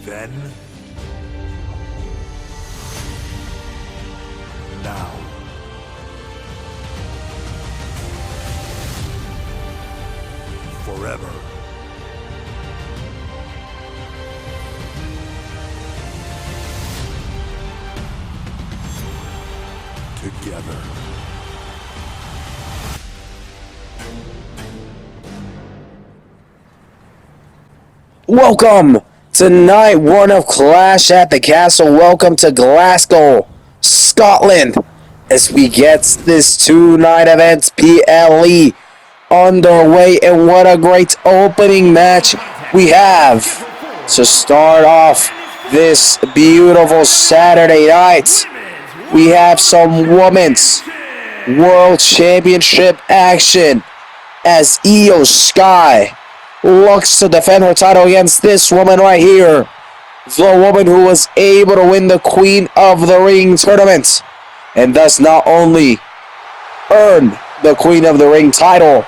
Then, now, forever. Together. Welcome to night one of Clash at the Castle. Welcome to Glasgow, Scotland, as we get this two-night event PLE underway. And what a great opening match we have to start off this beautiful Saturday night. We have some Women's World Championship action as Io Sky looks to defend her title against this woman right here. The woman who was able to win the Queen of the Ring tournament and thus not only earn the Queen of the Ring title,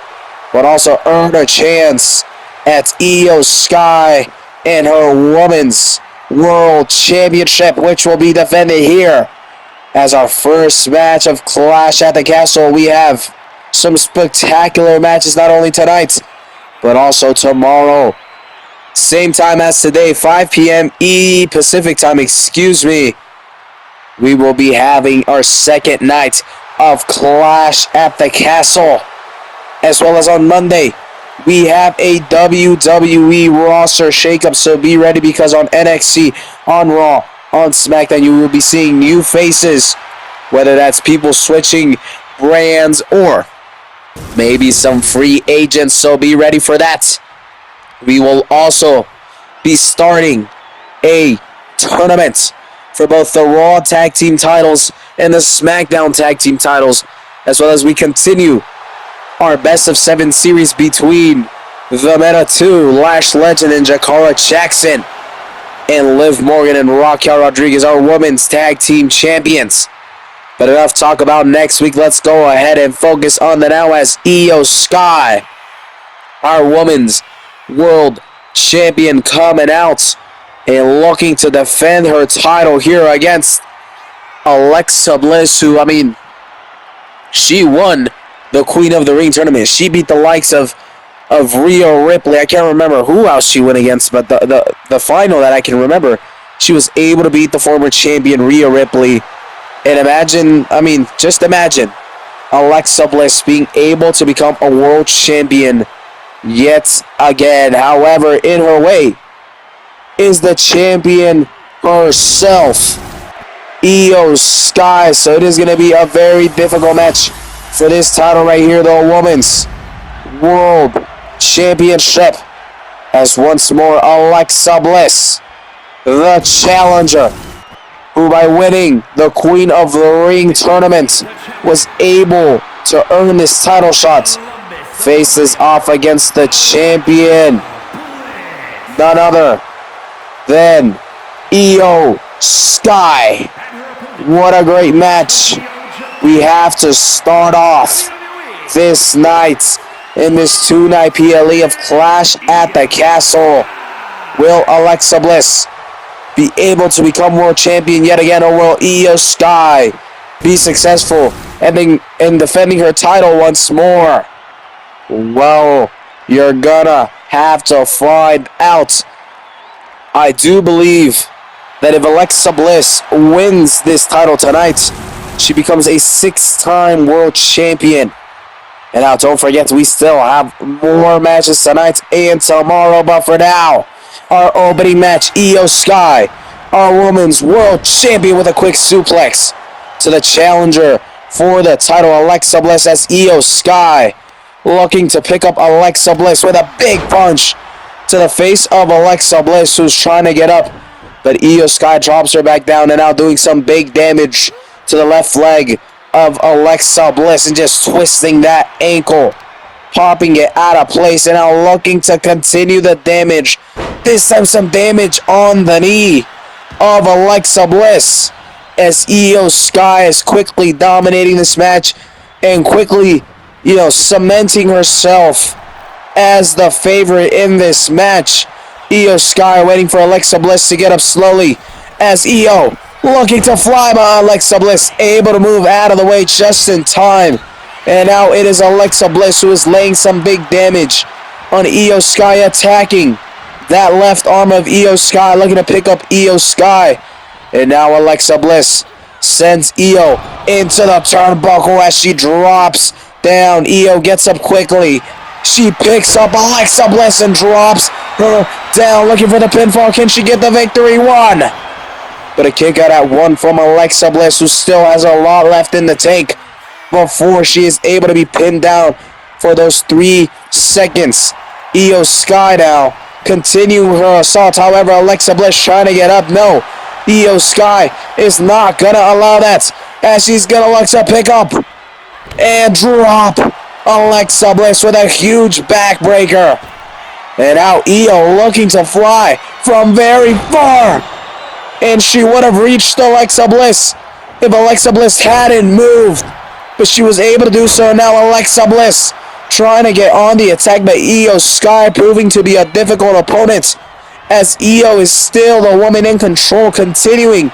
but also earn a chance at Io Sky and her Women's World Championship, which will be defended here. As our first match of Clash at the Castle, we have some spectacular matches not only tonight, but also tomorrow. Same time as today, 5 p.m. Pacific time, we will be having our second night of Clash at the Castle. As well as on Monday, we have a WWE roster shakeup, so be ready because on NXT, on Raw, on SmackDown, you will be seeing new faces, whether that's people switching brands or maybe some free agents, so be ready for that. We will also be starting a tournament for both the Raw Tag Team titles and the SmackDown Tag Team titles, as well as we continue our Best of 7 series between the Meta 2, Lash Legend and Jakara Jackson, and Liv Morgan and Raquel Rodriguez, our Women's Tag Team Champions. But enough talk about next week. Let's go ahead and focus on the now as Io Sky, our Women's World Champion, coming out and looking to defend her title here against Alexa Bliss, who, she won the Queen of the Ring tournament. She beat the likes of Rhea Ripley. I can't remember who else she went against, but the final that I can remember, she was able to beat the former champion Rhea Ripley. And just imagine Alexa Bliss being able to become a world champion yet again. However, in her way is the champion herself, Io Sky. So it is going to be a very difficult match for this title right here, the Women's World Championship, as once more Alexa Bliss, the challenger, who by winning the Queen of the Ring tournament was able to earn this title shot, faces off against the champion, none other than Io Sky. What a great match we have to start off this night in this two-night PLE of Clash at the Castle. Will Alexa Bliss be able to become world champion yet again, or will Io Sky be successful in defending her title once more? Well, you're gonna have to find out. I do believe that if Alexa Bliss wins this title tonight, she becomes a 6-time world champion. And now, don't forget, we still have more matches tonight and tomorrow. But for now, our opening match, Io Sky, our Women's World Champion, with a quick suplex to the challenger for the title, Alexa Bliss, as Io Sky looking to pick up Alexa Bliss with a big punch to the face of Alexa Bliss, who's trying to get up. But Io Sky drops her back down and now doing some big damage to the left leg of Alexa Bliss and just twisting that ankle, popping it out of place, and now looking to continue the damage. This time some damage on the knee of Alexa Bliss, as Io Sky is quickly dominating this match and quickly, cementing herself as the favorite in this match. Io Sky waiting for Alexa Bliss to get up slowly as Io looking to fly, but Alexa Bliss able to move out of the way just in time. And now it is Alexa Bliss who is laying some big damage on Io Sky, attacking that left arm of Io Sky, looking to pick up Io Sky. And now Alexa Bliss sends Io into the turnbuckle as she drops down. Io gets up quickly. She picks up Alexa Bliss and drops her down, looking for the pinfall. Can she get the victory? One. But a kick out at one from Alexa Bliss, who still has a lot left in the tank before she is able to be pinned down for those 3 seconds. Io Sky now continuing her assault. However, Alexa Bliss trying to get up. No. Io Sky is not going to allow that, as she's going to look to pick up and drop Alexa Bliss with a huge backbreaker. And now Io looking to fly from very far. And she would have reached Alexa Bliss if Alexa Bliss hadn't moved. But she was able to do so. Now Alexa Bliss trying to get on the attack, but Io Sky proving to be a difficult opponent, as Io is still the woman in control, continuing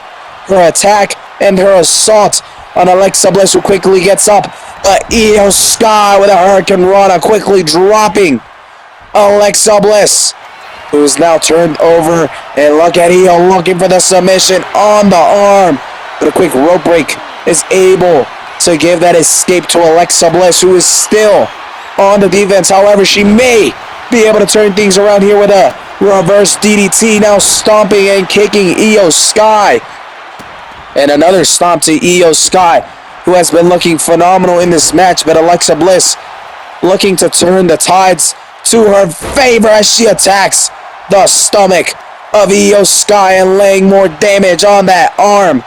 her attack and her assault on Alexa Bliss, who quickly gets up. But Io Sky with a Hurricane Rana quickly dropping Alexa Bliss, who is now turned over. And look at Io looking for the submission on the arm. But a quick rope break is able to give that escape to Alexa Bliss, who is still on the defense. However, she may be able to turn things around here with a reverse DDT. Now stomping and kicking Io Sky. And another stomp to Io Sky, who has been looking phenomenal in this match. But Alexa Bliss looking to turn the tides to her favor as she attacks the stomach of Io Sky and laying more damage on that arm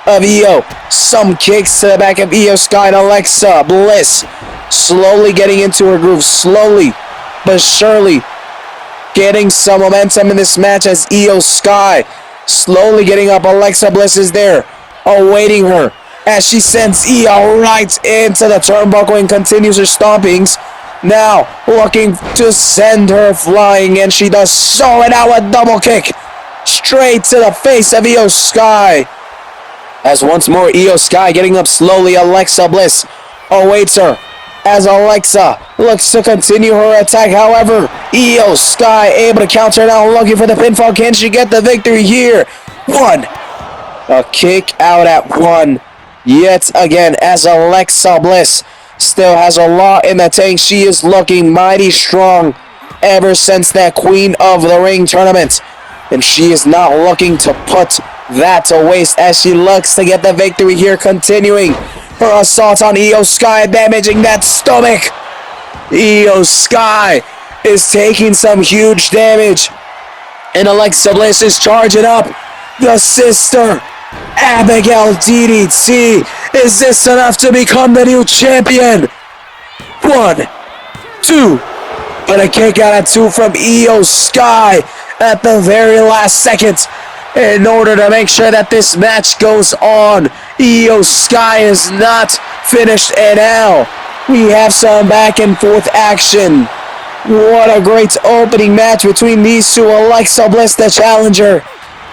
of Io. Some kicks to the back of Io Sky, and Alexa Bliss slowly getting into her groove, slowly but surely getting some momentum in this match as Io Sky slowly getting up. Alexa Bliss is there awaiting her as she sends Io right into the turnbuckle and continues her stompings. Now looking to send her flying, and she does so. And now a double kick straight to the face of Io Sky, as once more Io Sky getting up slowly. Alexa Bliss awaits her as Alexa looks to continue her attack. However, Io Sky able to counter now, looking for the pinfall. Can she get the victory here? One. A kick out at one yet again, as Alexa Bliss still has a lot in the tank. She is looking mighty strong ever since that Queen of the Ring tournament, and she is not looking to put that to waste as she looks to get the victory here, continuing her assault on Io Sky, damaging that stomach. Io Sky is taking some huge damage, and Alexa Bliss is charging up the sister Abigail DDT. Is this enough to become the new champion? 1, 2, and a kick out at 2 from Io Sky at the very last second in order to make sure that this match goes on. Io Sky is not finished, and now we have some back and forth action. What a great opening match between these two. Alexa Bliss, the challenger,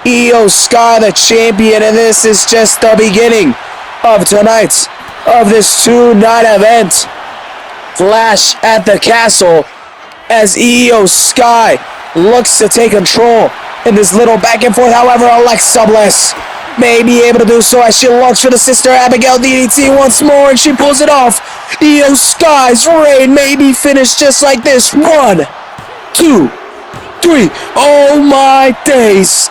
Io Sky, the champion, and this is just the beginning of tonight's, of this 2-night event. Clash at the Castle, as Io Sky looks to take control in this little back and forth. However, Alexa Bliss may be able to do so as she looks for the sister Abigail DDT once more, and she pulls it off. Io Sky's reign may be finished just like this. 1, 2, 3. Oh my days.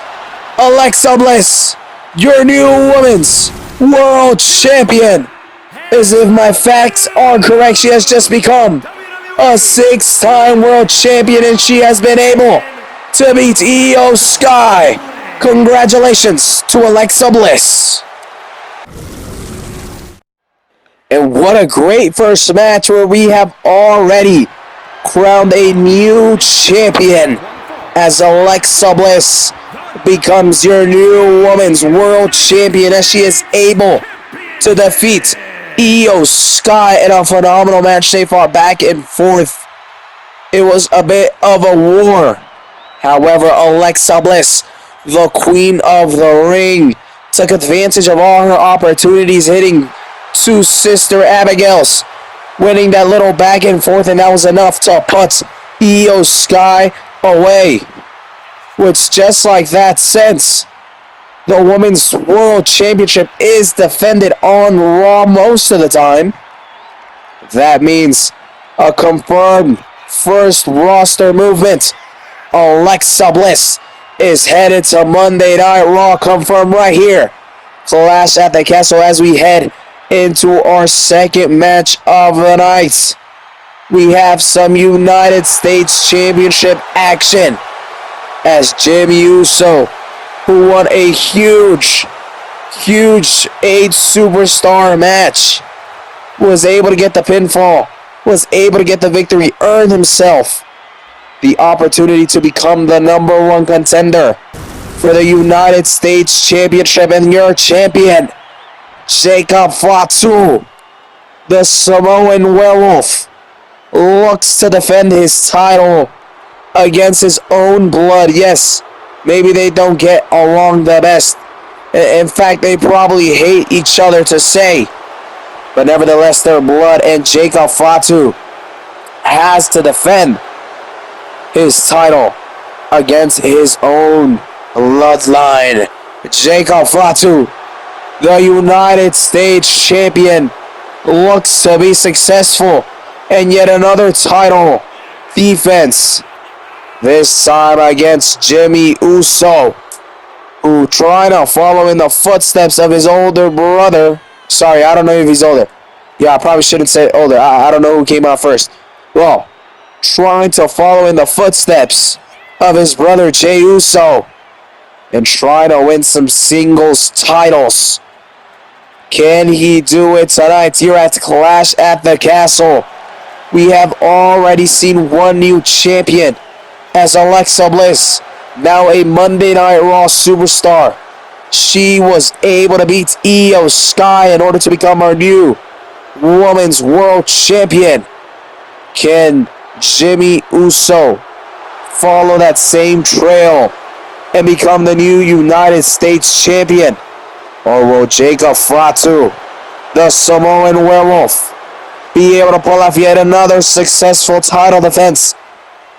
Alexa Bliss, your new women's world champion. As if my facts are correct, she has just become a 6-time world champion, and she has been able to beat Io Sky. Congratulations to Alexa Bliss. And what a great first match, where we have already crowned a new champion, as Alexa Bliss becomes your new women's world champion, as she is able to defeat Io Sky in a phenomenal match. They fought back and forth. It was a bit of a war However, Alexa Bliss, the queen of the ring, took advantage of all her opportunities, hitting two Sister Abigails, winning that little back and forth, and that was enough to put Io Sky away. Which, just like that, since the Women's World Championship is defended on Raw most of the time, that means a confirmed first roster movement. Alexa Bliss is headed to Monday Night Raw, confirmed right here. Clash at the Castle as we head into our second match of the night. We have some United States Championship action as Jimmy Uso, who won a huge 8-superstar match, was able to get the pinfall, was able to get the victory, earned himself the opportunity to become the #1 contender for the United States Championship, and your champion, Jacob Fatu, the Samoan Werewolf, looks to defend his title against his own blood. Yes, maybe they don't get along the best. In fact, they probably hate each other to say. But nevertheless, their blood, and Jacob Fatu has to defend his title against his own bloodline. Jacob Fatu, the United States Champion, looks to be successful in yet another title defense. This time against Jimmy Uso, who trying to follow in the footsteps of his older brother. Sorry, I don't know if he's older. Yeah, I probably shouldn't say older. I don't know who came out first. Well, trying to follow in the footsteps of his brother Jey Uso and trying to win some singles titles. Can he do it tonight here at Clash at the Castle? We have already seen one new champion as Alexa Bliss, now a Monday Night Raw superstar. She was able to beat Io Sky in order to become our new Women's World Champion. Can Jimmy Uso follow that same trail and become the new United States Champion? Or will Jacob Fatu, the Samoan Werewolf, be able to pull off yet another successful title defense?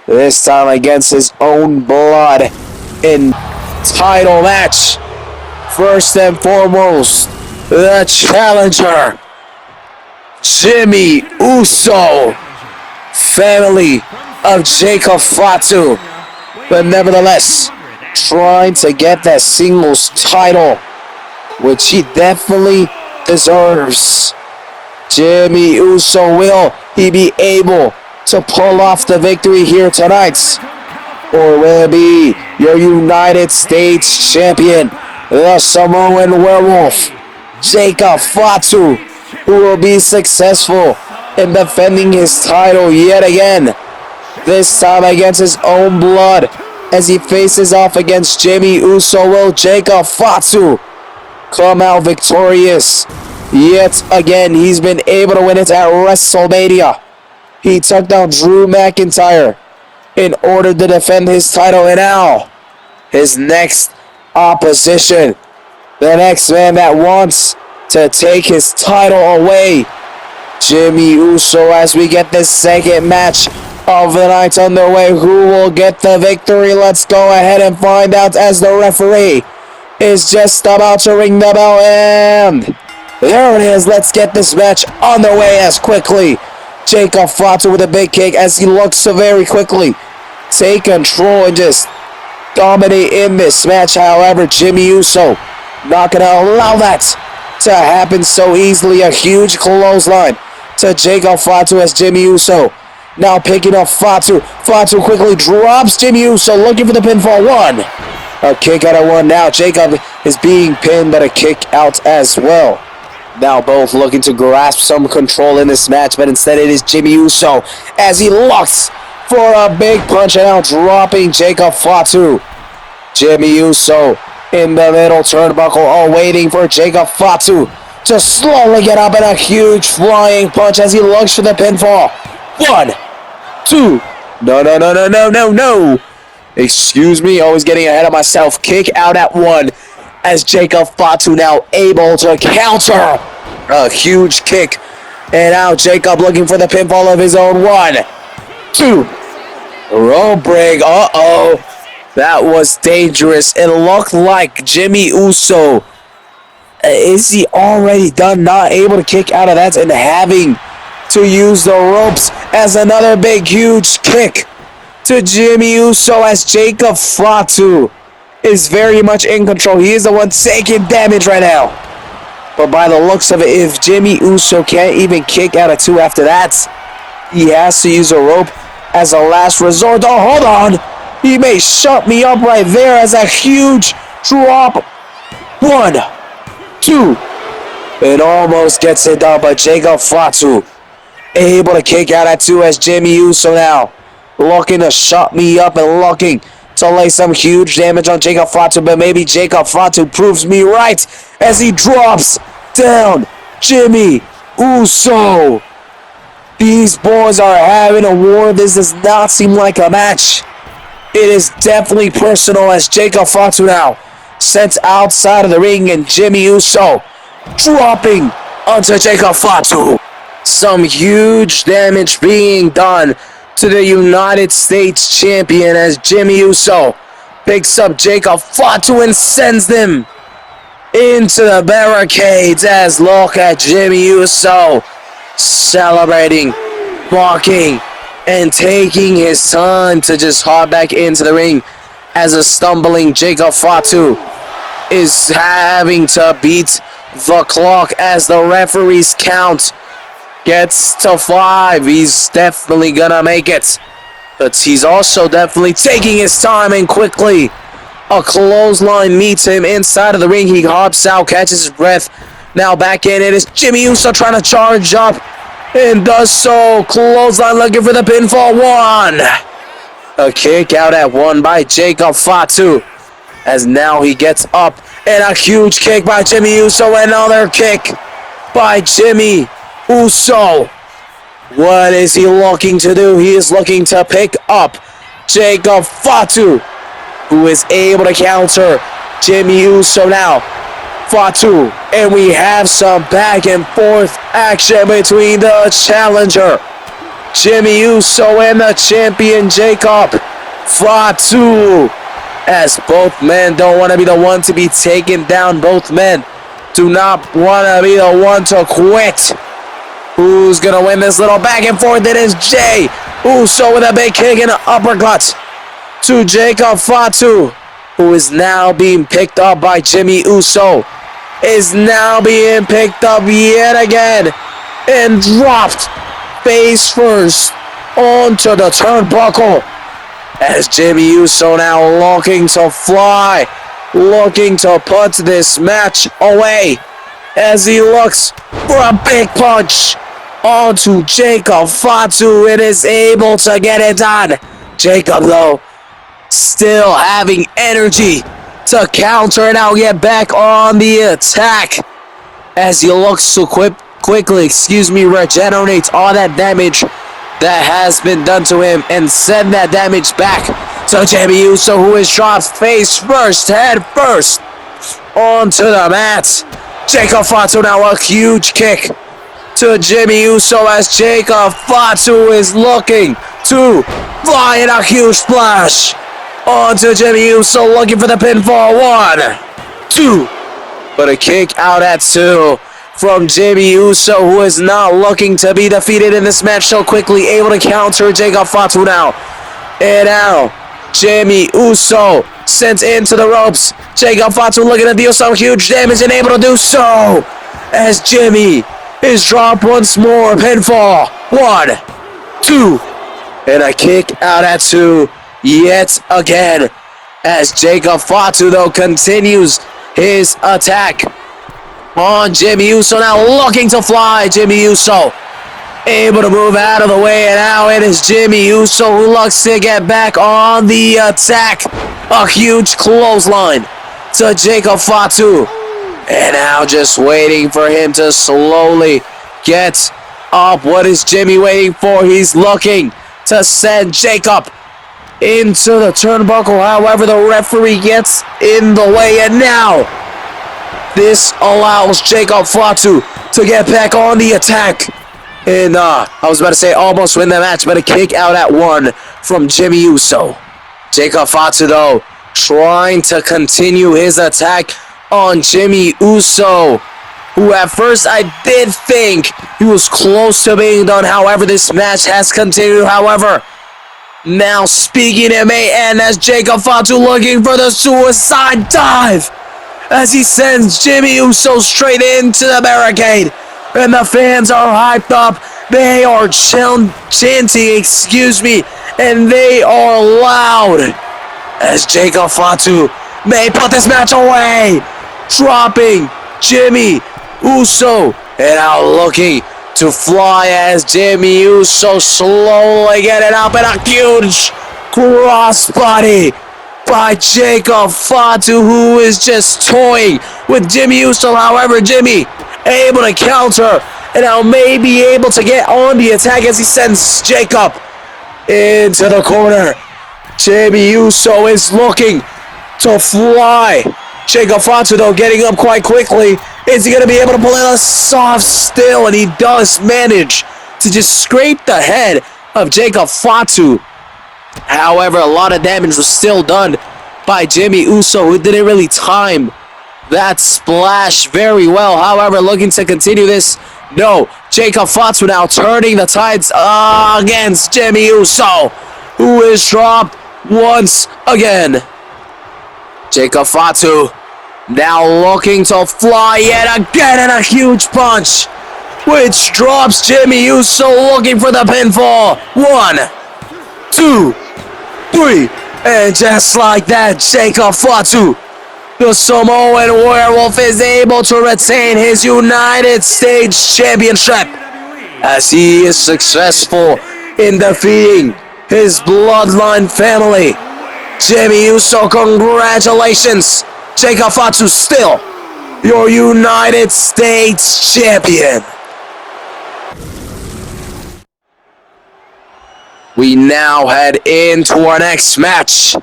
This time against his own blood in title match. First and foremost, the challenger, Jimmy Uso, family of Jacob Fatu, but nevertheless trying to get that singles title, which he definitely deserves. Jimmy Uso, will he be able to pull off the victory here tonight? Or will it be your United States Champion, the Samoan Werewolf, Jacob Fatu, who will be successful in defending his title yet again, this time against his own blood, as he faces off against Jimmy Uso? Will Jacob Fatu come out victorious yet again? He's been able to win it at WrestleMania. He took down Drew McIntyre in order to defend his title, and now his next opposition, the next man that wants to take his title away, Jimmy Uso, as we get this second match of the night underway. Who will get the victory? Let's go ahead and find out as the referee is just about to ring the bell, and there it is. Let's get this match underway as quickly. Jacob Fatu with a big kick as he looks to very quickly take control and just dominate in this match. However, Jimmy Uso not going to allow that to happen so easily. A huge clothesline to Jacob Fatu as Jimmy Uso now picking up Fatu. Fatu quickly drops Jimmy Uso, looking for the pinfall. One. A kick out of one. Now Jacob is being pinned, but a kick out as well. Now both looking to grasp some control in this match, but instead it is Jimmy Uso as he looks for a big punch, and now dropping Jacob Fatu. Jimmy Uso in the middle turnbuckle, all waiting for Jacob Fatu to slowly get up, and a huge flying punch as he looks for the pinfall. 1, 2. No. Excuse me, always getting ahead of myself. Kick out at 1 as Jacob Fatu now able to counter. A huge kick. And now Jacob looking for the pinfall of his own. 1, 2. Rope break. Uh-oh. That was dangerous. It looked like Jimmy Uso. Is he already done? Not able to kick out of that and having to use the ropes as another big, huge kick to Jimmy Uso as Jacob Fatu is very much in control. He is the one taking damage right now. But by the looks of it, if Jimmy Uso can't even kick out of 2 after that, he has to use a rope as a last resort. Oh, hold on. He may shut me up right there as a huge drop. 1, 2. It almost gets it done, but Jacob Fatu able to kick out at 2 as Jimmy Uso now looking to shut me up and looking to lay some huge damage on Jacob Fatu, but maybe Jacob Fatu proves me right as he drops down Jimmy Uso. These boys are having a war. This does not seem like a match. It is definitely personal as Jacob Fatu now sent outside of the ring and Jimmy Uso dropping onto Jacob Fatu. Some huge damage being done to the United States champion as Jimmy Uso picks up Jacob Fatu and sends them into the barricades as look at Jimmy Uso celebrating, walking, and taking his time to just hop back into the ring as a stumbling Jacob Fatu is having to beat the clock as the referee's count gets to 5. He's definitely gonna make it. But he's also definitely taking his time and quickly. A clothesline meets him inside of the ring. He hops out, catches his breath. Now back in. It is Jimmy Uso trying to charge up. And does so. Clothesline looking for the pinfall. 1. A kick out at 1 by Jacob Fatu. As now he gets up. And a huge kick by Jimmy Uso. Another kick by Jimmy Uso. What is he looking to do? He is looking to pick up Jacob Fatu, who is able to counter Jimmy Uso now. Fatu, and we have some back and forth action between the challenger Jimmy Uso and the champion Jacob Fatu, as both men don't want to be the one to be taken down. Both men do not want to be the one to quit. Who's gonna win this little back and forth? It is Jay Uso with a big kick and an uppercut to Jacob Fatu, who is now being picked up by Jimmy Uso. Is now being picked up yet again and dropped face first onto the turnbuckle. As Jimmy Uso now looking to fly, looking to put this match away as he looks for a big punch onto Jacob Fatu. It is able to get it done. Jacob, though, still having energy to counter and now get back on the attack as he looks to quickly regenerate all that damage that has been done to him and send that damage back to Jimmy Uso, who is dropped face first, head first onto the mat. Jacob Fatu now a huge kick to Jimmy Uso as Jacob Fatu is looking to fly in a huge splash onto Jimmy Uso, looking for the pinfall. 1, 2. But a kick out at 2 from Jimmy Uso, who is not looking to be defeated in this match so quickly, able to counter Jacob Fatu now. And now, Jimmy Uso sent into the ropes. Jacob Fatu looking to deal some huge damage and able to do so as Jimmy is dropped once more. Pinfall. 1, 2. And a kick out at 2 yet again as Jacob Fatu, though, continues his attack on Jimmy Uso. Now looking to fly. Jimmy Uso able to move out of the way, and now it is Jimmy Uso who looks to get back on the attack. A huge clothesline to Jacob Fatu, and now just waiting for him to slowly get up. What is Jimmy waiting for? He's looking to send Jacob into the turnbuckle. However, the referee gets in the way, and now this allows Jacob Fatu to get back on the attack. And I was about to say almost win the match, but a kick out at 1 from Jimmy Uso. Jacob Fatu, though, trying to continue his attack on Jimmy Uso, who at first I did think he was close to being done. However, this match has continued. However, now speaking in May, and as Jacob Fatu looking for the suicide dive, as he sends Jimmy Uso straight into the barricade. And the fans are hyped up. They are chanting, and they are loud. As Jacob Fatu may put this match away. Dropping Jimmy Uso. And now looking to fly as Jimmy Uso slowly getting up in a huge crossbody by Jacob Fatu, who is just toying with Jimmy Uso. However, Jimmy able to counter and now may be able to get on the attack as he sends Jacob into the corner. Jimmy Uso is looking to fly. Jacob Fatu, though, getting up quite quickly. Is he going to be able to pull in a soft still? And he does manage to just scrape the head of Jacob Fatu. However, a lot of damage was still done by Jimmy Uso, who didn't really time that splash very well. However, looking to continue this. No, Jacob Fatu now turning the tides against Jimmy Uso, who is dropped once again. Jacob Fatu now looking to fly yet again, and a huge punch, which drops Jimmy Uso looking for the pinfall. 1, 2, 3, and just like that, Jacob Fatu, the Samoan Werewolf, is able to retain his United States Championship as he is successful in defeating his bloodline family. Jimmy Uso, congratulations. Jacob Fatu still your United States Champion. We now head into our next match.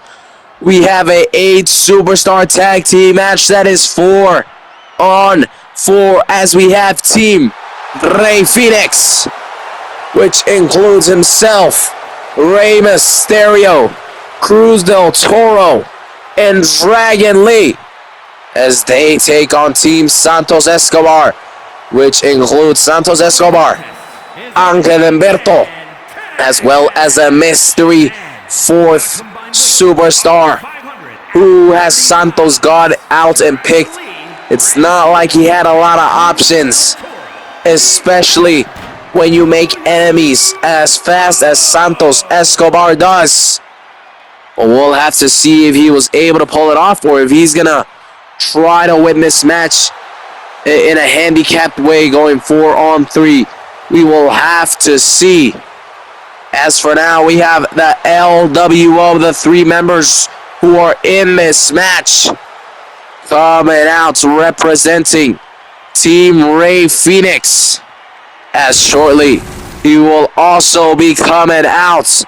We have a 8-superstar tag team match that is 4 on 4, as we have Team Rey Fenix, which includes himself, Rey Mysterio, Cruz del Toro, and Dragon Lee, as they take on Team Santos Escobar, which includes Santos Escobar, Ángel Humberto, as well as a mystery 4th superstar who has Santos gone out and picked. It's not like he had a lot of options, especially when you make enemies as fast as Santos Escobar does. But we'll have to see if he was able to pull it off, or if he's gonna try to win this match in a handicapped way going 4 on 3. We will have to see. As for now, we have the LWO, the 3 members who are in this match, coming out representing Team Rey Fenix, as shortly he will also be coming out.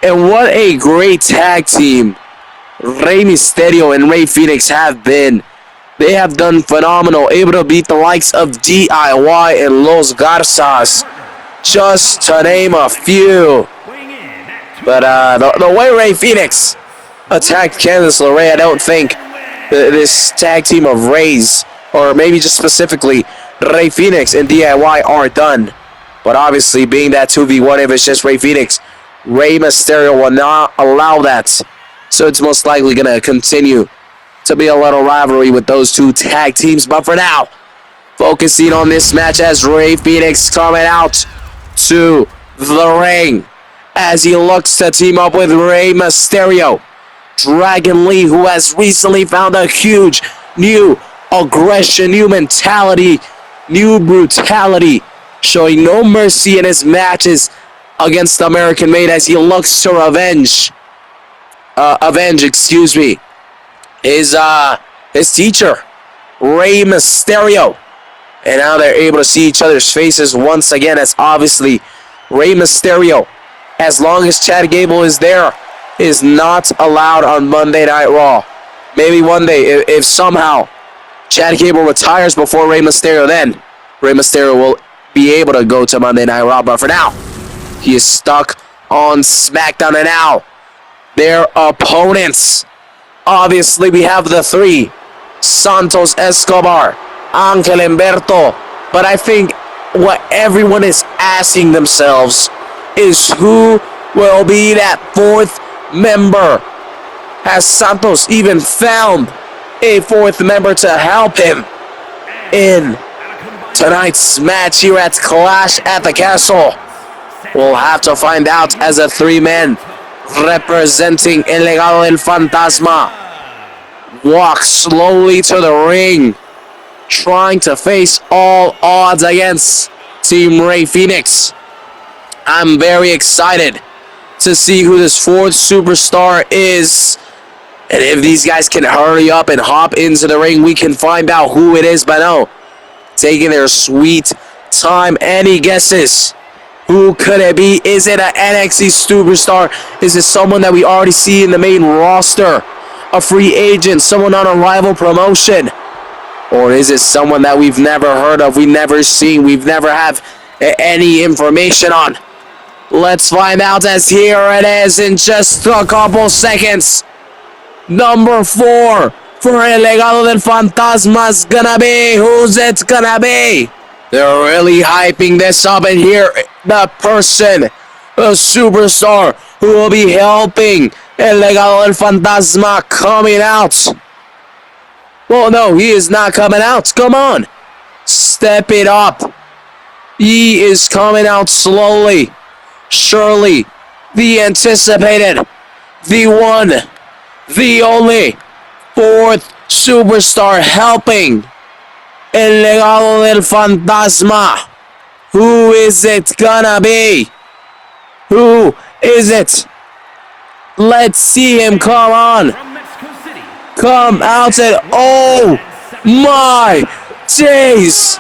And what a great tag team Rey Mysterio and Rey Fenix have been. They have done phenomenal, able to beat the likes of DIY and Los Garzas, just to name a few. But the way Rey Fenix attacked Candice LeRae, I don't think this tag team of Rays, or maybe just specifically Rey Fenix and DIY, are done. But obviously, being that 2v1, if it's just Rey Fenix, Rey Mysterio will not allow that. So it's most likely going to continue to be a little rivalry with those 2 tag teams. But for now, focusing on this match as Rey Fenix coming out to the ring as he looks to team up with Rey Mysterio. Dragon Lee, who has recently found a huge new aggression, new mentality, new brutality, showing no mercy in his matches against the American Made, as he looks to avenge his teacher, Rey Mysterio. And now they're able to see each other's faces once again, as obviously Rey Mysterio, as long as Chad Gable is there, is not allowed on Monday Night Raw. Maybe one day, if somehow Chad Gable retires before Rey Mysterio, then Rey Mysterio will be able to go to Monday Night Raw. But for now, he is stuck on SmackDown. And now, their opponents. Obviously, we have the three. Santos Escobar, Ángel Humberto. But I think what everyone is asking themselves is who will be that fourth member. Has Santos even found a fourth member to help him in tonight's match here at Clash at the Castle? We'll have to find out as the three men representing El Legado del Fantasma walk slowly to the ring, trying to face all odds against Team Rey Fénix. I'm very excited to see who this fourth superstar is. And if these guys can hurry up and hop into the ring, we can find out who it is. But no, taking their sweet time. Any guesses? Who could it be? Is it an NXT superstar? Is it someone that we already see in the main roster? A free agent? Someone on a rival promotion? Or is it someone that we've never heard of, we've never seen, we've never have any information on? Let's find out, as here it is in just a couple seconds. Number 4 for El Legado del Fantasma's gonna be. Who's it gonna be? They're really hyping this up, and here the person, the superstar who will be helping El Legado del Fantasma coming out. Well, no, he is not coming out. Come on. Step it up. He is coming out slowly. Surely, the anticipated, the one, the only fourth superstar helping El Legado del Fantasma. Who is it gonna be? Who is it? Let's see him come on. Come out and oh my days.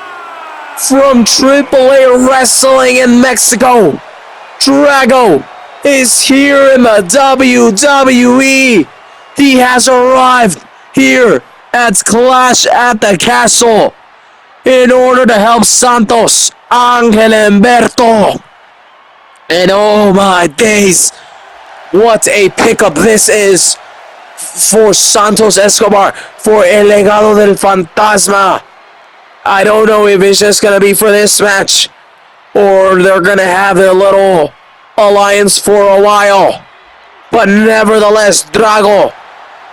From AAA Wrestling in Mexico, Drago is here in the WWE. He has arrived here at Clash at the Castle in order to help Santos, Ángel Humberto. And oh my days, what a pickup this is for Santos Escobar, for El Legado del Fantasma. I don't know if it's just going to be for this match or they're going to have their little alliance for a while. But nevertheless, Drago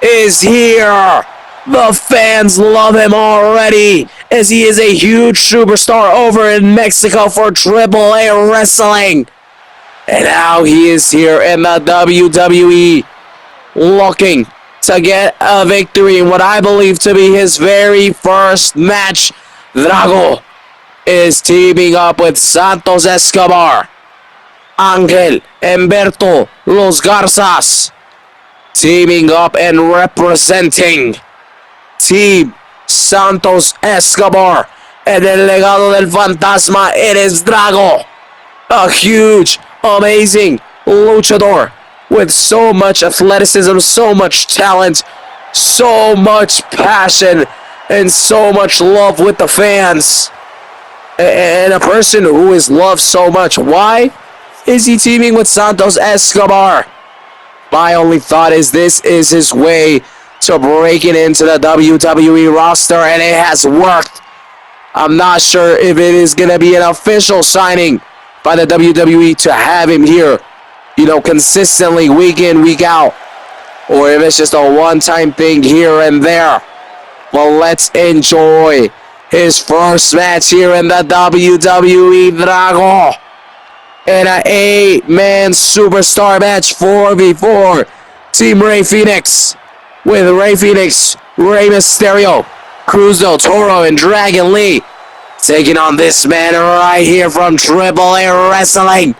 is here. The fans love him already, as he is a huge superstar over in Mexico for AAA Wrestling. And now he is here in the WWE, looking to get a victory in what I believe to be his very first match. Drago is teaming up with Santos Escobar, Ángel Humberto, Los Garzas, teaming up and representing Team Santos Escobar and El Legado del Fantasma. It is Drago, a huge, amazing luchador with so much athleticism, so much talent, so much passion, and so much love with the fans. And a person who is loved so much. Why is he teaming with Santos Escobar? My only thought is this is his way to breaking into the WWE roster, and it has worked. I'm not sure if it is going to be an official signing by the WWE to have him here, you know, consistently week in, week out, or if it's just a one-time thing here and there. Well, let's enjoy his first match here in the WWE. Drago in an 8-man superstar match, 4v4. Team Rey Fénix with Rey Fénix, Rey Mysterio, Cruz del Toro, and Dragon Lee taking on this man right here from AAA Wrestling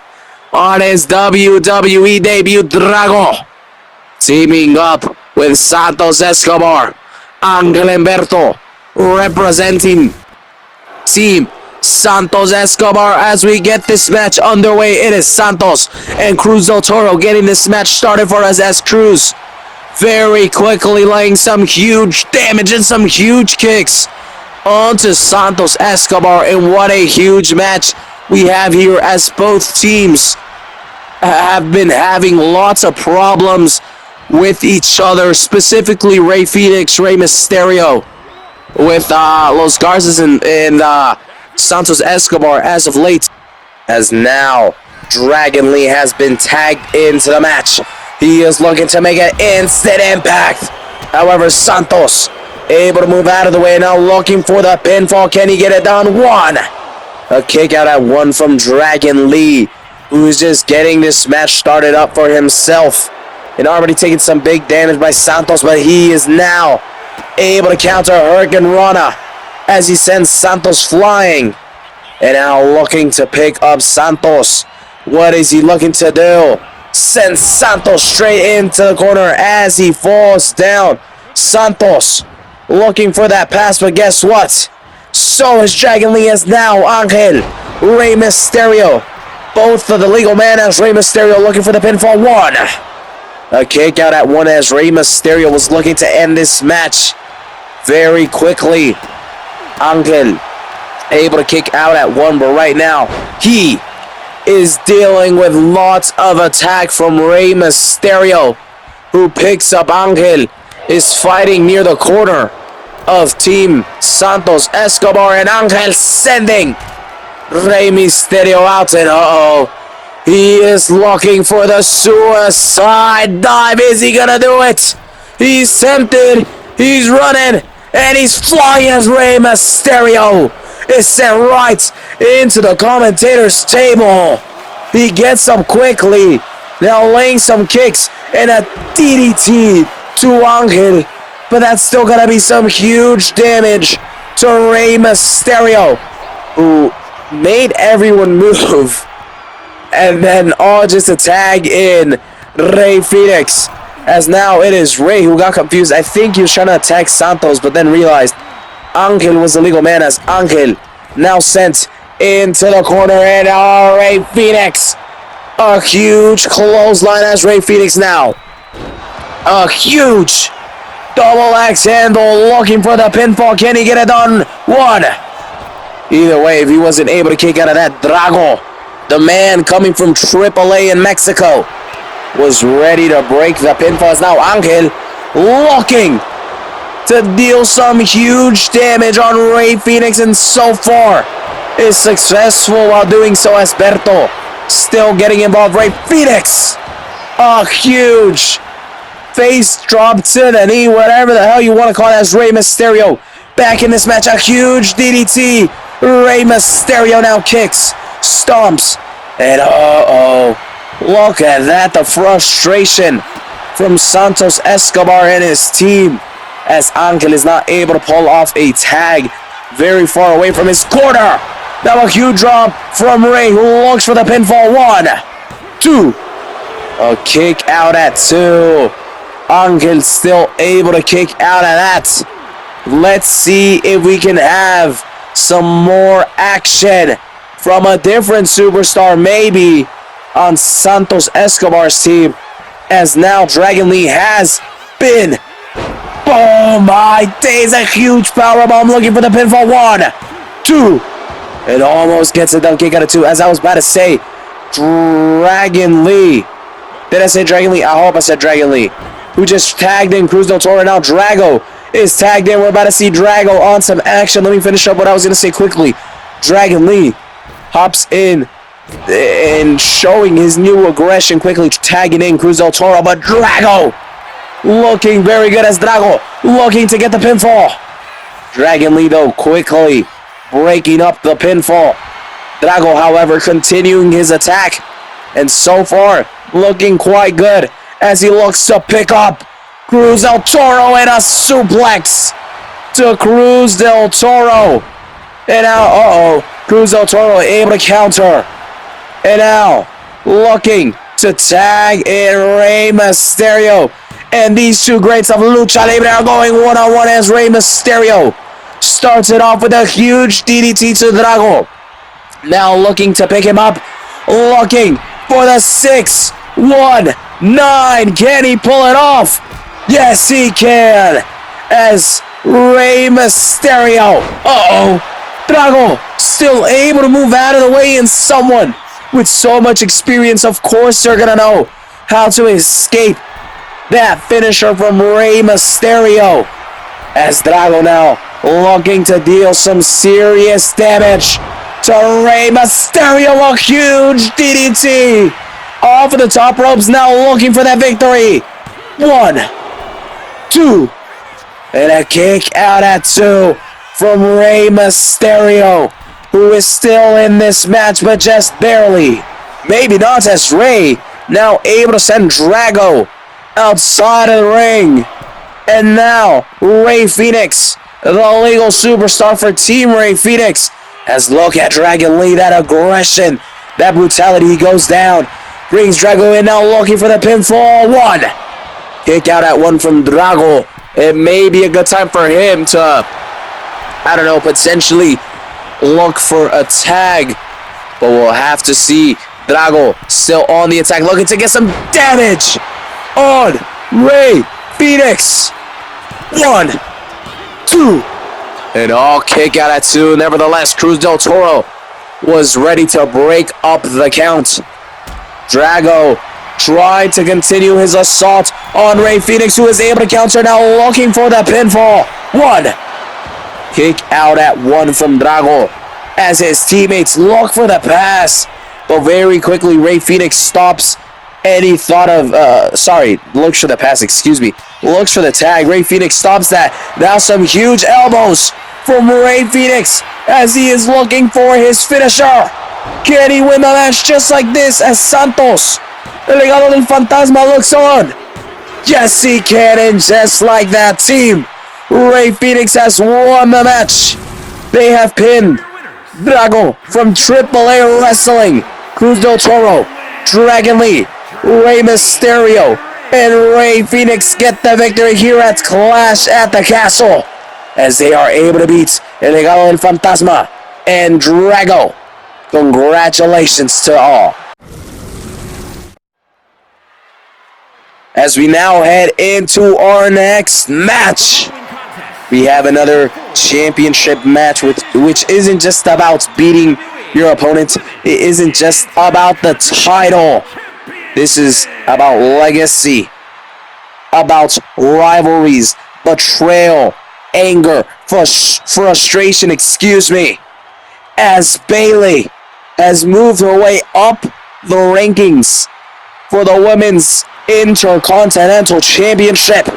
on his WWE debut. Drago teaming up with Santos Escobar, Ángel Humberto, representing Team Santos Escobar as we get this match underway. It is Santos and Cruz del Toro getting this match started for us as Cruz very quickly laying some huge damage and some huge kicks onto Santos Escobar. And what a huge match we have here as both teams have been having lots of problems with each other, specifically Rey Fenix, Rey Mysterio, with Los Garzas and Santos Escobar as of late. As now Dragon Lee has been tagged into the match. He is looking to make an instant impact. However, Santos able to move out of the way, now looking for the pinfall. Can he get it done? One. A kick out at one from Dragon Lee, who is just getting this match started up for himself. And already taking some big damage by Santos, but he is now able to counter Hurricane Rana as he sends Santos flying. And now looking to pick up Santos. What is he looking to do? Sends Santos straight into the corner as he falls down. Santos looking for that pass, but guess what? So is Dragon Lee as now Angel, Rey Mysterio. Both of the legal man as Rey Mysterio looking for the pinfall. One. A kick out at one as Rey Mysterio was looking to end this match very quickly. Angel able to kick out at one, but right now he is dealing with lots of attack from Rey Mysterio, who picks up Angel, is fighting near the corner of Team Santos Escobar, and Angel sending Rey Mysterio out, and he is looking for the suicide dive. Is he gonna do it? He's tempted, he's running, and he's flying as Rey Mysterio is sent right into the commentator's table. He gets up quickly, now laying some kicks and a DDT to Angel, but that's still gonna be some huge damage to Rey Mysterio, who made everyone move, and then all just to tag in Rey Fenix, as now it is Rey who got confused. I think he was trying to attack Santos, but then realized Angel was the legal man, as Angel now sent into the corner, and Rey Fenix, a huge clothesline as Rey Fenix now, a huge double axe handle looking for the pinfall. Can he get it done? One. Either way, if he wasn't able to kick out of that, Drago, the man coming from AAA in Mexico, was ready to break the pinfall. As now Angel looking to deal some huge damage on Rey Fenix, and so far is successful while doing so. Esperto still getting involved. Rey Fenix, a huge face drop to the knee, whatever the hell you want to call it, as Rey Mysterio back in this match. A huge DDT. Rey Mysterio now kicks, stomps, and look at that, the frustration from Santos Escobar and his team, as Angel is not able to pull off a tag very far away from his corner. Now a huge drop from Rey, who looks for the pinfall. One, two. A kick out at two. Angel still able to kick out at that. Let's see if we can have some more action from a different superstar, maybe on Santos Escobar's team, as now Dragon Lee has been. Oh my days, a huge powerbomb looking for the pinfall. One, two. It almost gets it done. Kick out of two. As I was about to say, Dragon Lee. Did I say Dragon Lee? I hope I said Dragon Lee. Who just tagged in Cruz del Toro. Now Drago is tagged in. We're about to see Drago on some action. Let me finish up what I was going to say quickly. Dragon Lee hops in and showing his new aggression, quickly tagging in Cruz del Toro. But Drago looking very good, as Drago looking to get the pinfall. Dragon Lee, though, quickly breaking up the pinfall. Drago, however, continuing his attack, and so far looking quite good as he looks to pick up Cruz del Toro, and a suplex to Cruz del Toro. And now, Cruz del Toro able to counter. And now looking to tag in Rey Mysterio. And these two greats of Lucha Libre are going one-on-one, as Rey Mysterio starts it off with a huge DDT to Drago. Now looking to pick him up. Looking for the 6-1-9. Can he pull it off? Yes, he can. As Rey Mysterio. Drago still able to move out of the way, and someone with so much experience, of course, they're going to know how to escape that finisher from Rey Mysterio. As Drago now looking to deal some serious damage to Rey Mysterio. A huge DDT off of the top ropes, now looking for that victory. 1, 2, and a kick out at 2 from Rey Mysterio, who is still in this match, but just barely. Maybe not, as Rey now able to send Drago outside of the ring. And now Rey Fenix, the legal superstar for Team Rey Fenix, as look at Dragon Lee, that aggression, that brutality. He goes down, brings Drago in, now looking for the pinfall. 1, kick out at 1 from Drago. It may be a good time for him to, I don't know, potentially look for a tag, but we'll have to see. Drago still on the attack, looking to get some damage on Rey Fenix. 1, 2, and all kick out at 2. Nevertheless, Cruz del Toro was ready to break up the count. Drago tried to continue his assault on Rey Fenix, who is able to counter, now looking for the pinfall. 1, kick out at 1 from Drago, as his teammates look for the pass, but very quickly Rey Fenix stops any thought of, looks for the pass, looks for the tag. Rey Fenix stops that. Now some huge elbows from Rey Fenix, as he is looking for his finisher. Can he win the match just like this, as Santos, el legado del fantasma, looks on? Yes, he can, and just like that, Team Rey Fenix has won the match. They have pinned Drago from AAA Wrestling, Cruz del Toro, Dragon Lee, Rey Mysterio, and Rey Fenix get the victory here at Clash at the Castle, as they are able to beat El Legado del Fantasma and Drago. Congratulations to all. As we now head into our next match, we have another championship match, which isn't just about beating your opponent. It isn't just about the title. This is about legacy, about rivalries, betrayal, anger, frustration, as Bayley has moved her way up the rankings for the Women's Intercontinental Championship.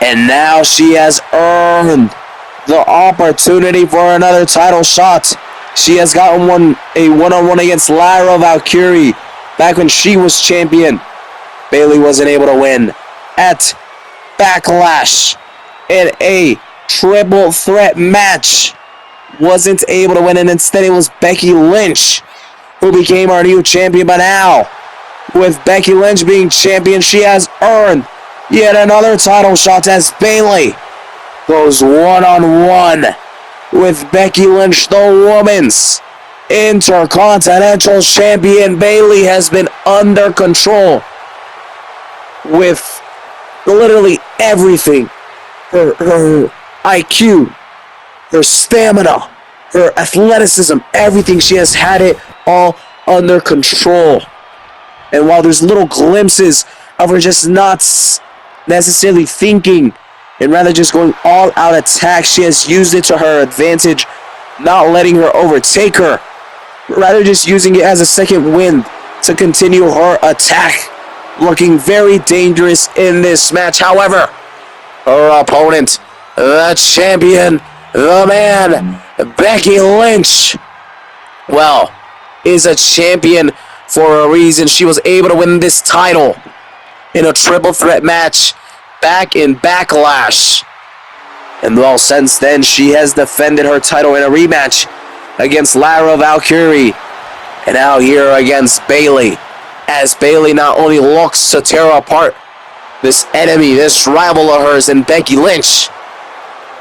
And now she has earned the opportunity for another title shot. She has gotten a one-on-one against Lyra Valkyrie back when she was champion. Bayley wasn't able to win at Backlash in a triple threat match. Wasn't able to win, and instead it was Becky Lynch who became our new champion. But now, with Becky Lynch being champion, she has earned yet another title shot, as Bayley goes one-on-one with Becky Lynch, the Women's Intercontinental Champion. Bayley has been under control with literally everything. Her IQ, her stamina, her athleticism, everything. She has had it all under control. And while there's little glimpses of her just not necessarily thinking and rather just going all out attack, she has used it to her advantage, not letting her overtake her, rather just using it as a second wind to continue her attack, looking very dangerous in this match. However, her opponent, the champion, the man, Becky Lynch, well, is a champion for a reason. She was able to win this title in a triple threat match back in Backlash. And well, since then, she has defended her title in a rematch against Lyra Valkyrie. And now here against Bayley, as Bayley not only looks to tear apart this enemy, this rival of hers in Becky Lynch,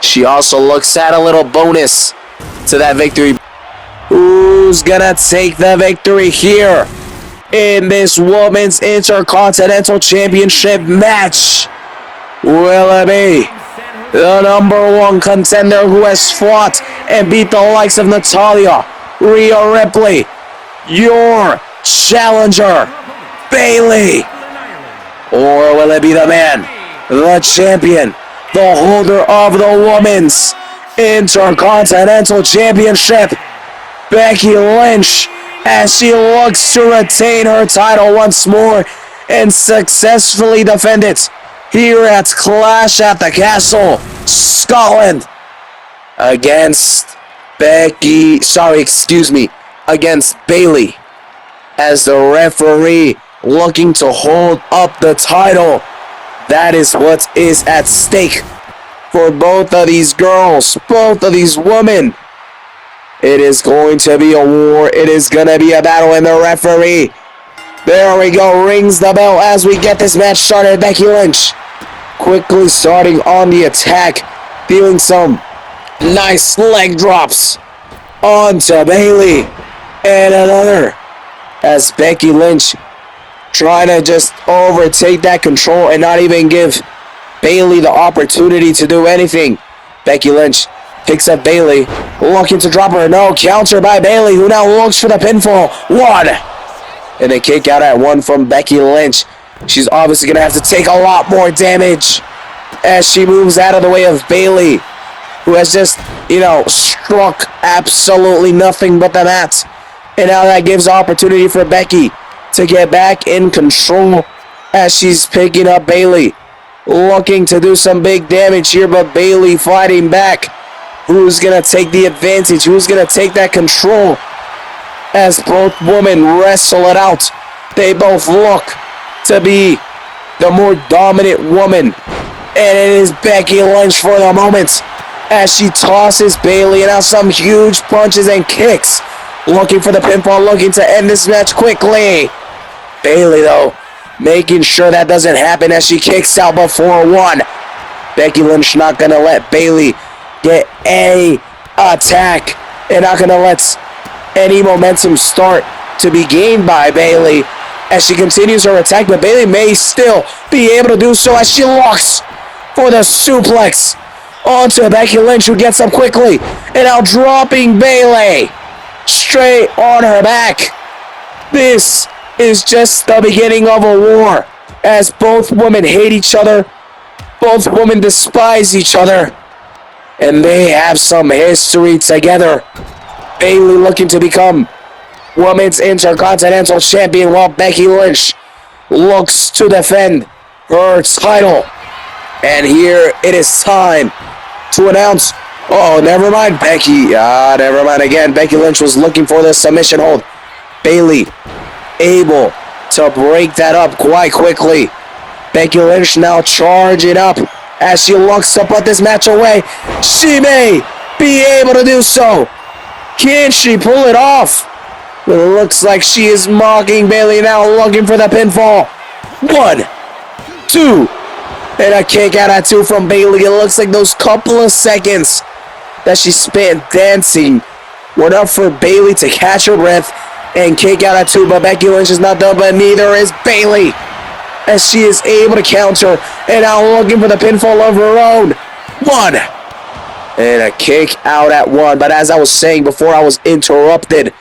she also looks at a little bonus to that victory. Ooh. who's gonna take the victory here in this Women's Intercontinental Championship match? Will it be the #1 contender who has fought and beat the likes of Natalya, Rhea Ripley, your challenger, Bayley? Or will it be the man, the champion, the holder of the Women's Intercontinental Championship, Becky Lynch, as she looks to retain her title once more and successfully defend it here at Clash at the Castle, Scotland, against against Bayley, as the referee looking to hold up the title. That is what is at stake for both of these girls, both of these women. It is going to be a war. It is going to be a battle, and the referee, there we go, rings the bell as we get this match started. Becky Lynch quickly starting on the attack, dealing some nice leg drops onto Bayley, and another, as Becky Lynch trying to just overtake that control and not even give Bayley the opportunity to do anything. Becky Lynch picks up Bayley, looking to drop her. No, counter by Bayley, who now looks for the pinfall. One, and a kick out at 1 from Becky Lynch. She's obviously going to have to take a lot more damage as she moves out of the way of Bayley, who has just, struck absolutely nothing but the mat. And now that gives opportunity for Becky to get back in control as she's picking up Bayley, looking to do some big damage here, but Bayley fighting back. Who's going to take the advantage? Who's going to take that control? As both women wrestle it out, they both look to be the more dominant woman. And it is Becky Lynch for the moment as she tosses Bayley, and now some huge punches and kicks. Looking for the pinfall, looking to end this match quickly. Bayley, though, making sure that doesn't happen as she kicks out before 1. Becky Lynch not going to let Bayley get any attack, and not going to let any momentum start to be gained by Bayley as she continues her attack, but Bayley may still be able to do so as she locks for the suplex onto Becky Lynch, who gets up quickly, and now dropping Bayley straight on her back. This is just the beginning of a war, as both women hate each other, both women despise each other, and they have some history together. Bayley looking to become Women's Intercontinental Champion, while Becky Lynch looks to defend her title. And here it is time to announce, oh, never mind, Becky. Never mind again. Becky Lynch was looking for the submission hold. Bayley able to break that up quite quickly. Becky Lynch now charging up as she looks to put this match away. She may be able to do so. Can she pull it off? Well, it looks like she is mocking Bayley now, looking for the pinfall. 1, 2, and a kick out at 2 from Bayley. It looks like those couple of seconds that she spent dancing were enough for Bayley to catch her breath and kick out at 2, but Becky Lynch is not done, but neither is Bayley, as she is able to counter and now looking for the pinfall of her own. 1, and a kick out at 1. But as I was saying before, I was interrupted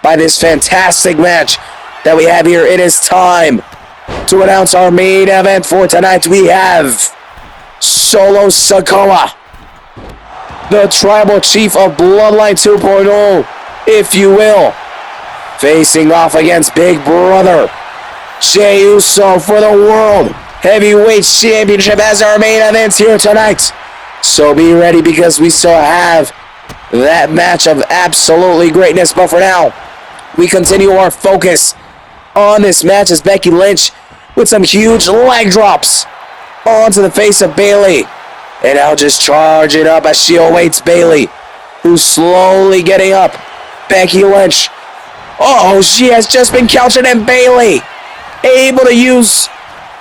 by this fantastic match that we have here. It is time to announce our main event for tonight. We have Solo Sikoa, the tribal chief of Bloodline 2.0, if you will, facing off against Big Brother Jey Uso for the World Heavyweight Championship as our main event here tonight. So be ready, because we still have that match of absolutely greatness. But for now, we continue our focus on this match as Becky Lynch with some huge leg drops onto the face of Bayley. And now just charge it up as she awaits Bayley, who's slowly getting up. Becky Lynch, oh, she has just been countered, and Bayley able to use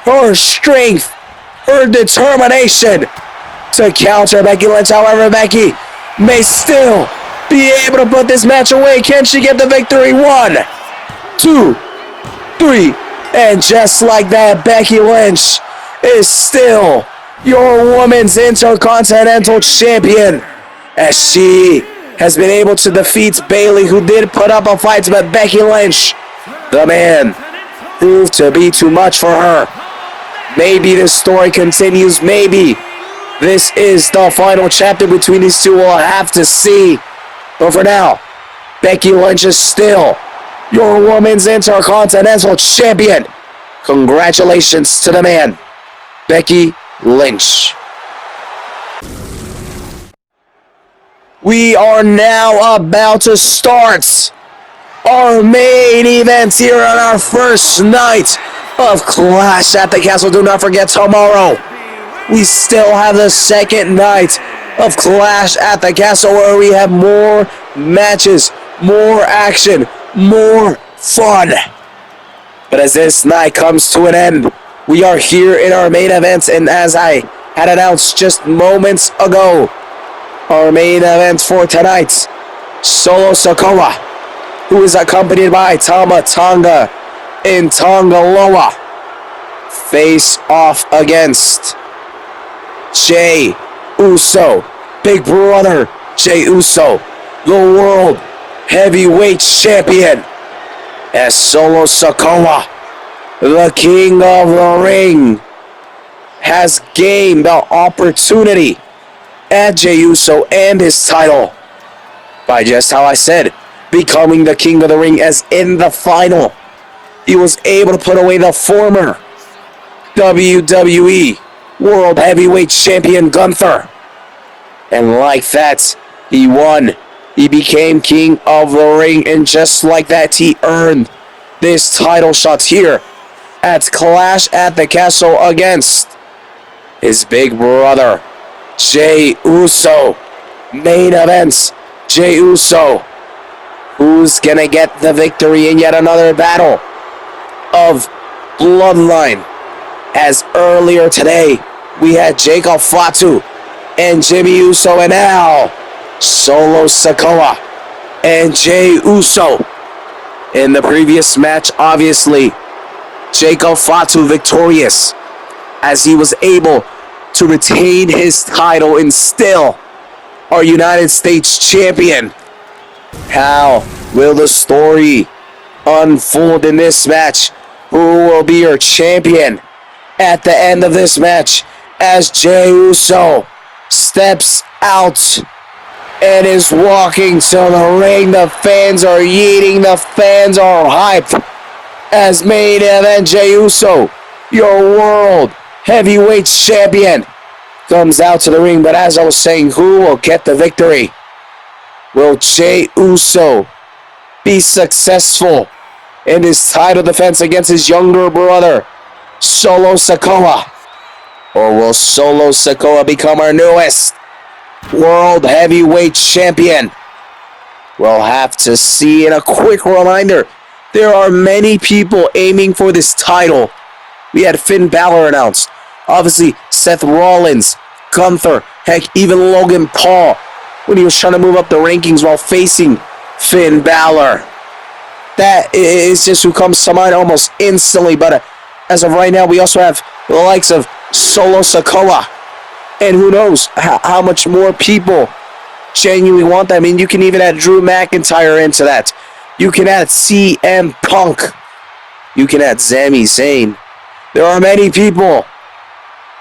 her strength, her determination to counter Becky Lynch. However, Becky may still be able to put this match away? Can she get the victory? 1, 2, 3. And just like that, Becky Lynch is still your Women's Intercontinental Champion, as she has been able to defeat Bayley, who did put up a fight, but Becky Lynch, the man, proved to be too much for her. Maybe this story continues. Maybe this is the final chapter between these two. We'll have to see. But for now, Becky Lynch is still your Women's Intercontinental Champion. Congratulations to the man, Becky Lynch. We are now about to start our main event here on our first night of Clash at the Castle. Do not forget, tomorrow we still have the second night of Clash at the Castle, where we have more matches, more action, more fun. But as this night comes to an end, we are here in our main event, and as I had announced just moments ago, our main event for tonight, Solo Sikoa, who is accompanied by Tama Tonga and Tongaloa, face off against Jey Uso, Big Brother Jey Uso, the World Heavyweight Champion, as Solo Sikoa, the King of the Ring, has gained the opportunity at Jey Uso and his title by, just how I said, becoming the King of the Ring, as in the final he was able to put away the former WWE World Heavyweight Champion Gunther. And like that, he won. He became King of the Ring, and just like that, he earned this title shot here at Clash at the Castle against his big brother, Jey Uso. Main events, Jey Uso. Who's gonna get the victory in yet another battle of Bloodline? As earlier today, we had Jacob Fatu and Jimmy Uso, and now Solo Sikoa and Jey Uso. In the previous match, obviously, Jacob Fatu victorious, as he was able to retain his title and still our United States champion. How will the story unfold in this match? Who will be your champion at the end of this match, as Jey Uso steps out and is walking to the ring? The fans are yeeting, the fans are hyped, as main event Jey Uso, your World Heavyweight Champion, comes out to the ring. But as I was saying, who will get the victory? Will Jey Uso be successful in his title defense against his younger brother, Solo Sikoa? Or will Solo Sikoa become our newest World Heavyweight Champion? We'll have to see. And a quick reminder, there are many people aiming for this title. We had Finn Balor announced. Obviously, Seth Rollins, Gunther, heck, even Logan Paul, when he was trying to move up the rankings while facing Finn Balor. That is just who comes to mind almost instantly. But as of right now, we also have the likes of Solo Sikoa. And who knows how much more people genuinely want that. I mean, you can even add Drew McIntyre into that. You can add CM Punk. You can add Sami Zayn. There are many people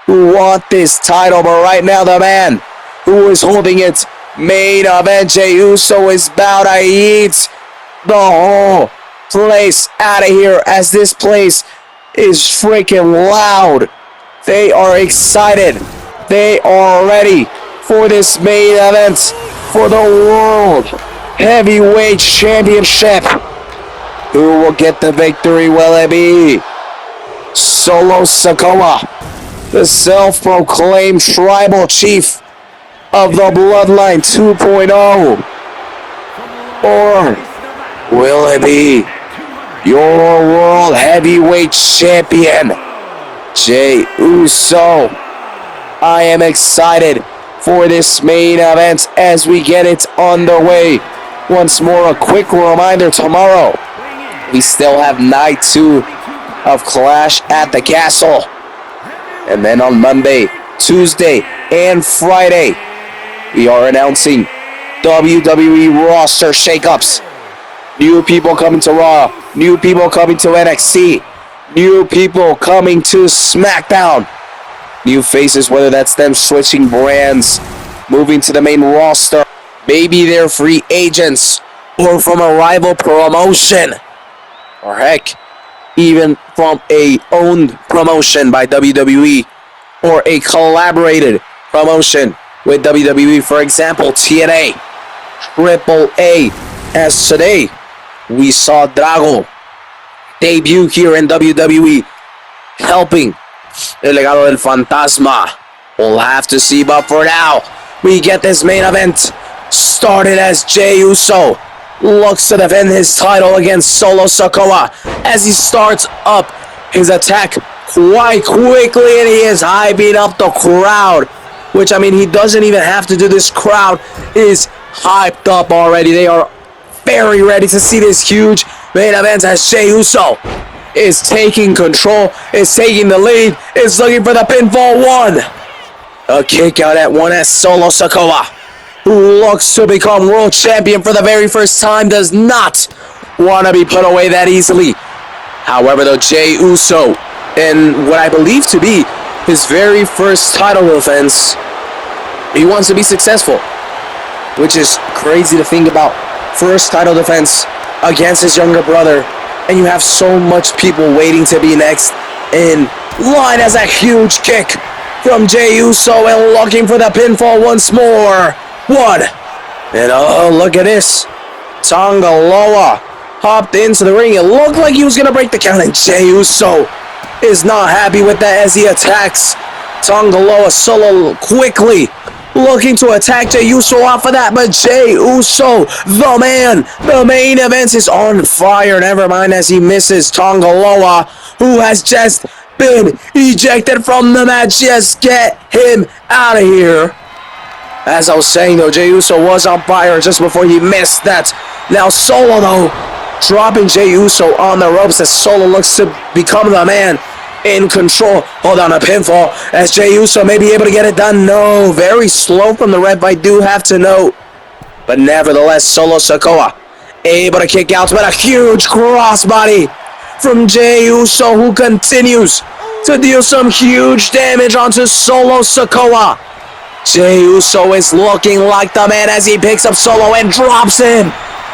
who want this title, but right now the man who is holding it, main event Jey Uso, is about to eat the whole place out of here, as this place is freaking loud. They are excited. They are ready for this main event for the World Heavyweight Championship. Who will get the victory? Will it be Solo Sikoa, the self-proclaimed tribal chief of the Bloodline 2.0? Or will it be your World Heavyweight Champion, Jey Uso? I am excited for this main event as we get it underway. Once more, a quick reminder, tomorrow we still have night 2 of Clash at the Castle. And then on Monday, Tuesday, and Friday, we are announcing WWE roster shakeups. New people coming to Raw, new people coming to NXT, new people coming to SmackDown. New faces, whether that's them switching brands, moving to the main roster, maybe they're free agents, or from a rival promotion, or heck, even from a owned promotion by WWE, or a collaborated promotion with WWE, for example, TNA, AAA, as today we saw Drago debut here in WWE, helping El Legado del Fantasma. We'll have to see, but for now, we get this main event started as Jey Uso looks to defend his title against Solo Sikoa as he starts up his attack quite quickly, and he is hyping up the crowd, which, I mean, he doesn't even have to do. This crowd is hyped up already. They are very ready to see this huge main event as Jey Uso is taking control, is taking the lead, is looking for the pinfall 1. A kick out at 1 as Solo Sikoa, who looks to become world champion for the very first time, does not want to be put away that easily. However, though, Jey Uso, in what I believe to be his very first title defense, he wants to be successful, which is crazy to think about. First title defense against his younger brother, and you have so much people waiting to be next in line as a huge kick from Jey Uso, and looking for the pinfall once more. 1. And oh, look at this. Tonga Loa hopped into the ring. It looked like he was going to break the count, and Jey Uso is not happy with that as he attacks Tonga Loa Solo quickly, looking to attack Jey Uso off of that, but Jey Uso, the man, the main event, is on fire. Never mind, as he misses Tonga Loa, who has just been ejected from the match. Just get him out of here. As I was saying, though, Jey Uso was on fire just before he missed that. Now Solo, though, dropping Jey Uso on the ropes as Solo looks to become the man in control. Hold on, a pinfall as Jey Uso may be able to get it done. No, very slow from the ref, I do have to note. But nevertheless, Solo Sikoa able to kick out, but a huge crossbody from Jey Uso, who continues to deal some huge damage onto Solo Sikoa. Jey Uso is looking like the man as he picks up Solo and drops him.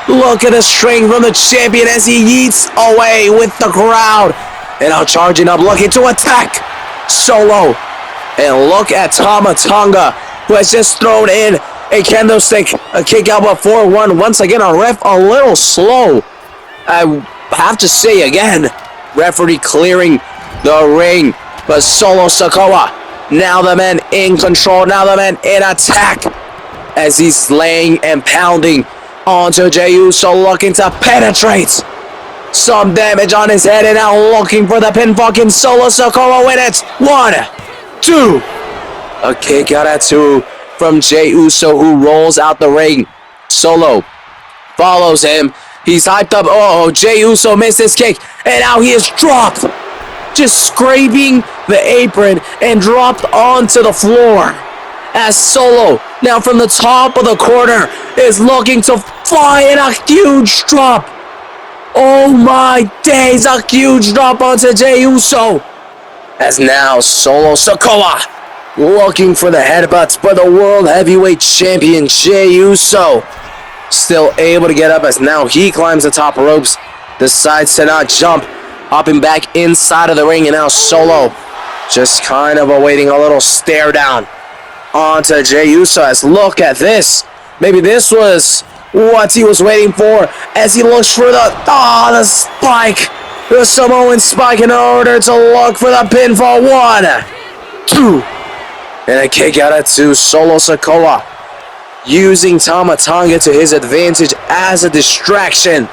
Look at the strength from the champion as he yeets away with the crowd. And now charging up, looking to attack Solo. And look at Tama Tonga, who has just thrown in a kendo stick. A kick out before 1. Once again, a ref a little slow. I have to say again, referee clearing the ring. But Solo Sikoa, now the man in control, now the man in attack, as he's laying and pounding onto Jey Uso, looking to penetrate some damage on his head, and now looking for the pinfall. Can Solo Sikoa win it? 1, 2. A kick out at 2 from Jey Uso, who rolls out the ring. Solo follows him. He's hyped up. Oh, Jey Uso missed his kick, and now he is dropped, just scraping the apron and dropped onto the floor. As Solo, now from the top of the corner, is looking to fly in a huge drop. Oh my days, a huge drop onto Jey Uso. As now Solo Sikoa looking for the headbutts, but the World Heavyweight Champion Jey Uso still able to get up as now he climbs the top ropes, decides to not jump, hopping back inside of the ring, and now Solo just kind of awaiting a little stare down onto Jey Uso. As look at this. Maybe this was what he was waiting for as he looks for the spike. The Samoan spike in order to look for the pinfall. 1, 2. And a kick out at 2. Solo Sikoa using Tama Tonga to his advantage as a distraction.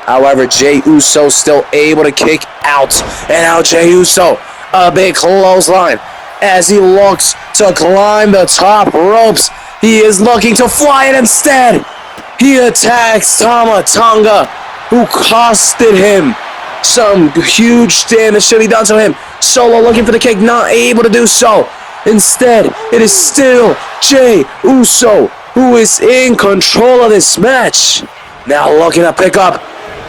However, Jey Uso still able to kick out. And now Jey Uso, a big clothesline as he looks to climb the top ropes. He is looking to fly it instead. He attacks Tama Tonga, who costed him some huge damage to be done to him. Solo looking for the kick, not able to do so. Instead, it is still Jey Uso who is in control of this match. Now looking to pick up.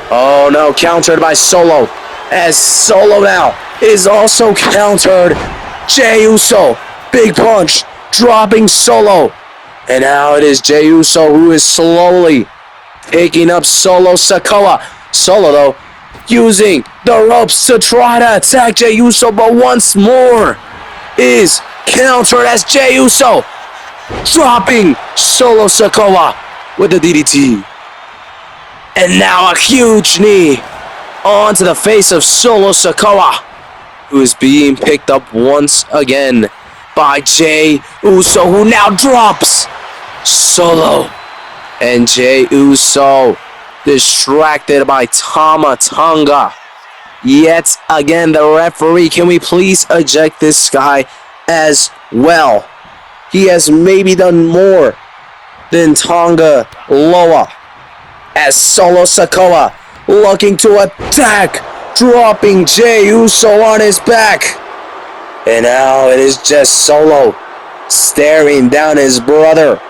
Oh no, countered by Solo. As Solo now is also countered. Jey Uso, big punch, dropping Solo. And now it is Jey Uso who is slowly picking up Solo Sikoa. Solo though, using the ropes to try to attack Jey Uso, but once more is countered as Jey Uso dropping Solo Sikoa with the DDT. And now a huge knee onto the face of Solo Sikoa, who is being picked up once again by Jey Uso, who now drops Solo. And Jey Uso distracted by Tama Tonga. Yet again, the referee, can we please eject this guy as well? He has maybe done more than Tonga Loa. As Solo Sikoa looking to attack, dropping Jey Uso on his back. And now it is just Solo staring down his brother,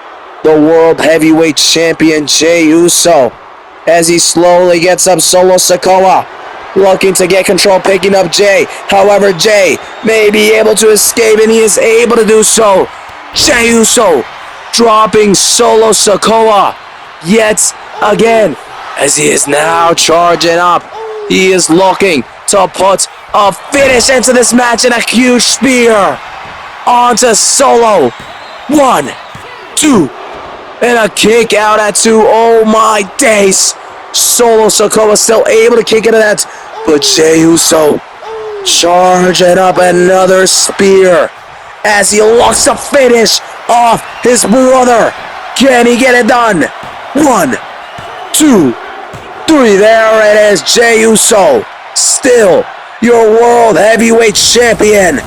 the World Heavyweight Champion Jey Uso, as he slowly gets up Solo Sikoa, looking to get control, picking up Jey. However, Jey may be able to escape, and he is able to do so. Jey Uso dropping Solo Sikoa yet again, as he is now charging up. He is looking to put a finish into this match, and a huge spear onto Solo. 1, 2, and a kick out at 2. Oh my days. Solo Sikoa still able to kick into that, but Jey Uso charging up another spear as he looks to finish off his brother. Can he get it done? 1, 2, 3. There it is. Jey Uso, still your World Heavyweight Champion,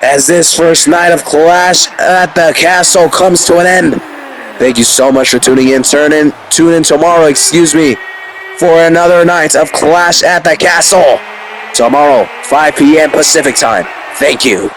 as this first night of Clash at the Castle comes to an end. Thank you so much for tuning in. Tune in tomorrow, for another night of Clash at the Castle. Tomorrow, 5 p.m. Pacific time. Thank you.